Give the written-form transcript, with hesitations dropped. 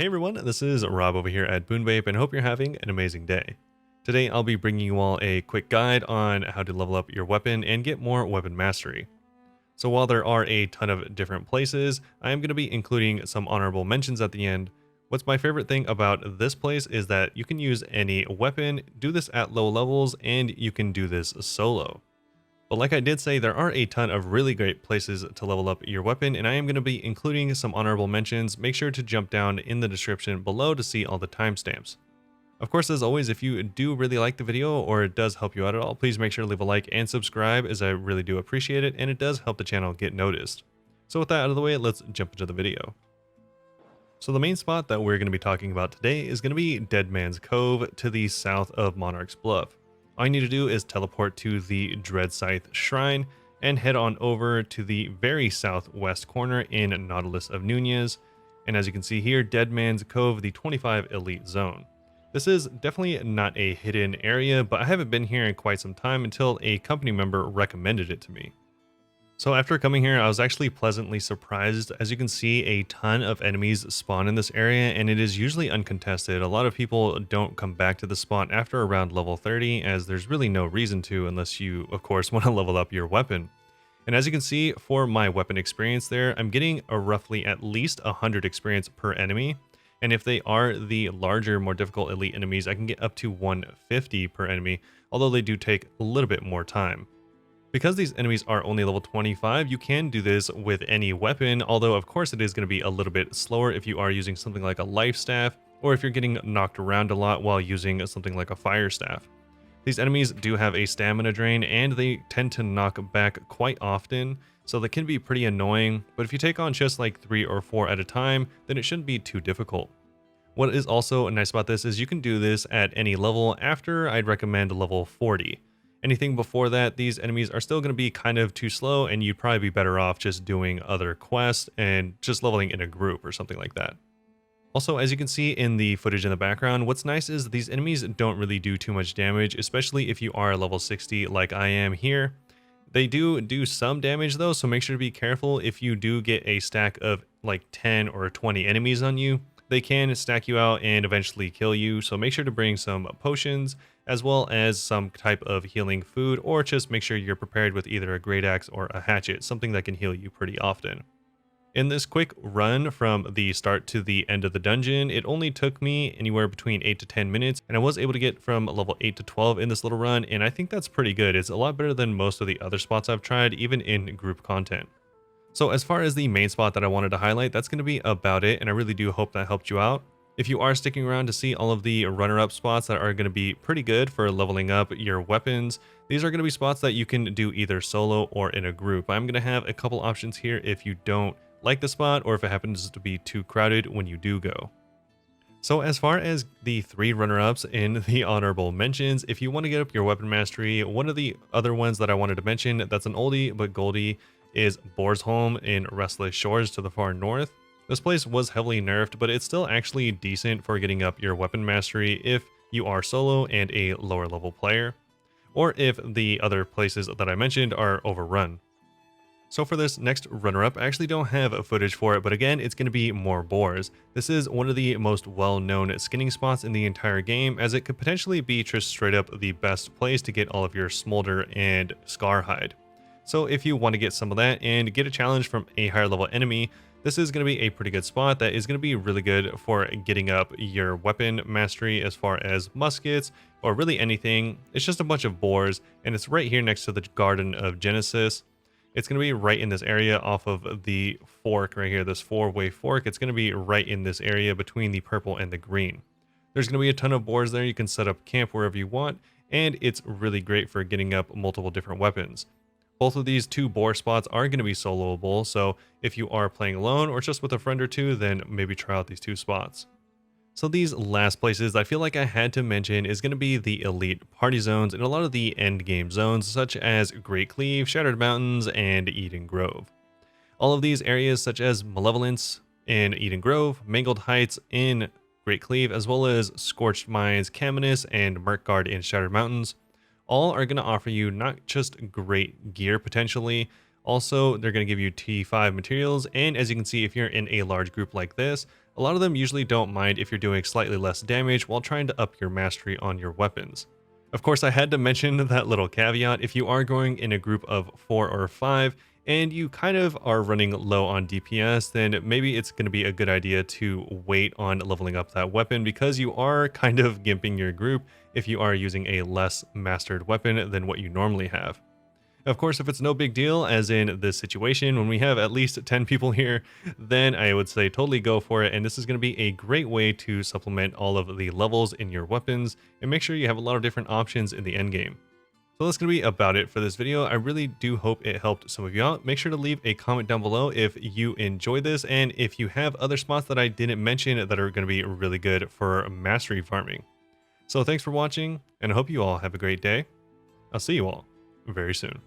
Hey everyone, this is Rob over here at BuneBape and hope you're having an amazing day. Today I'll be bringing you all a quick guide on how to level up your weapon and get more weapon mastery. So while there are a ton of different places, I am going to be including some honorable mentions at the end. What's my favorite thing about this place is that you can use any weapon, do this at low levels, and you can do this solo. But like I did say, there are a ton of really great places to level up your weapon, and I am going to be including some honorable mentions. Make sure to jump down in the description below to see all the timestamps. Of course, as always, if you do really like the video or it does help you out at all, please make sure to leave a like and subscribe, as I really do appreciate it, and it does help the channel get noticed. So with that out of the way, let's jump into the video. So the main spot that we're going to be talking about today is going to be Deadman's Cove to the south of Monarch's Bluff. All you need to do is teleport to the Dread Scythe Shrine and head on over to the very southwest corner in Nautilus of Nunez. And as you can see here, Deadman's Cove, the 25 Elite Zone. This is definitely not a hidden area, but I haven't been here in quite some time until a company member recommended it to me. So after coming here, I was actually pleasantly surprised. As you can see, a ton of enemies spawn in this area, and it is usually uncontested. A lot of people don't come back to the spot after around level 30, as there's really no reason to unless you, of course, want to level up your weapon. And as you can see, for my weapon experience there, I'm getting a roughly at least 100 experience per enemy. And if they are the larger, more difficult elite enemies, I can get up to 150 per enemy, although they do take a little bit more time. Because these enemies are only level 25, you can do this with any weapon, although of course it is going to be a little bit slower if you are using something like a life staff, or if you're getting knocked around a lot while using something like a fire staff. These enemies do have a stamina drain, and they tend to knock back quite often, so they can be pretty annoying, but if you take on just like 3 or 4 at a time, then it shouldn't be too difficult. What is also nice about this is you can do this at any level after I'd recommend level 40. Anything before that, these enemies are still going to be kind of too slow, and you'd probably be better off just doing other quests and just leveling in a group or something like that. Also, as you can see in the footage in the background, what's nice is these enemies don't really do too much damage, especially if you are level 60 like I am here. They do some damage though, so make sure to be careful. If you do get a stack of like 10 or 20 enemies on you, they can stack you out and eventually kill you, so make sure to bring some potions as well as some type of healing food, or just make sure you're prepared with either a great axe or a hatchet, something that can heal you pretty often. In this quick run from the start to the end of the dungeon, it only took me anywhere between 8 to 10 minutes, and I was able to get from level 8 to 12 in this little run, and I think that's pretty good. It's a lot better than most of the other spots I've tried, even in group content. So as far as the main spot that I wanted to highlight, that's going to be about it, and I really do hope that helped you out. If you are sticking around to see all of the runner-up spots that are going to be pretty good for leveling up your weapons, these are going to be spots that you can do either solo or in a group. I'm going to have a couple options here if you don't like the spot, or if it happens to be too crowded when you do go. So as far as the 3 runner-ups in the honorable mentions, if you want to get up your weapon mastery, one of the other ones that I wanted to mention that's an oldie but goldie is Boarsholm in Restless Shores to the far north. This place was heavily nerfed, but it's still actually decent for getting up your weapon mastery if you are solo and a lower level player, or if the other places that I mentioned are overrun. So for this next runner-up, I actually don't have footage for it, but again, it's going to be more boars. This is one of the most well-known skinning spots in the entire game, as it could potentially be just straight up the best place to get all of your smolder and Scarhide. So if you want to get some of that and get a challenge from a higher level enemy, this is going to be a pretty good spot that is going to be really good for getting up your weapon mastery as far as muskets or really anything. It's just a bunch of boars, and it's right here next to the Garden of Genesis. It's going to be right in this area off of the fork right here, this 4-way fork. It's going to be right in this area between the purple and the green. There's going to be a ton of boars there. You can set up camp wherever you want, and it's really great for getting up multiple different weapons. Both of these 2 boar spots are going to be soloable, so if you are playing alone or just with a friend or 2, then maybe try out these 2 spots. So these last places I feel like I had to mention is going to be the elite party zones and a lot of the end game zones, such as Great Cleave, Shattered Mountains, and Edengrove. All of these areas, such as Malevolence in Edengrove, Mangled Heights in Great Cleave, as well as Scorched Mines, Caminus, and Murkgard in Shattered Mountains, all are going to offer you not just great gear potentially, also they're going to give you T5 materials, and as you can see, if you're in a large group like this, A lot of them usually don't mind if you're doing slightly less damage while trying to up your mastery on your weapons. Of course, I had to mention that little caveat. If you are going in a group of 4 or 5 and you kind of are running low on DPS, then maybe it's going to be a good idea to wait on leveling up that weapon, because you are kind of gimping your group if you are using a less mastered weapon than what you normally have. Of course, if it's no big deal, as in this situation, when we have at least 10 people here, then I would say totally go for it. And this is going to be a great way to supplement all of the levels in your weapons and make sure you have a lot of different options in the end game. So that's going to be about it for this video. I really do hope it helped some of you out. Make sure to leave a comment down below if you enjoyed this, and if you have other spots that I didn't mention that are going to be really good for mastery farming. So thanks for watching, and I hope you all have a great day. I'll see you all very soon.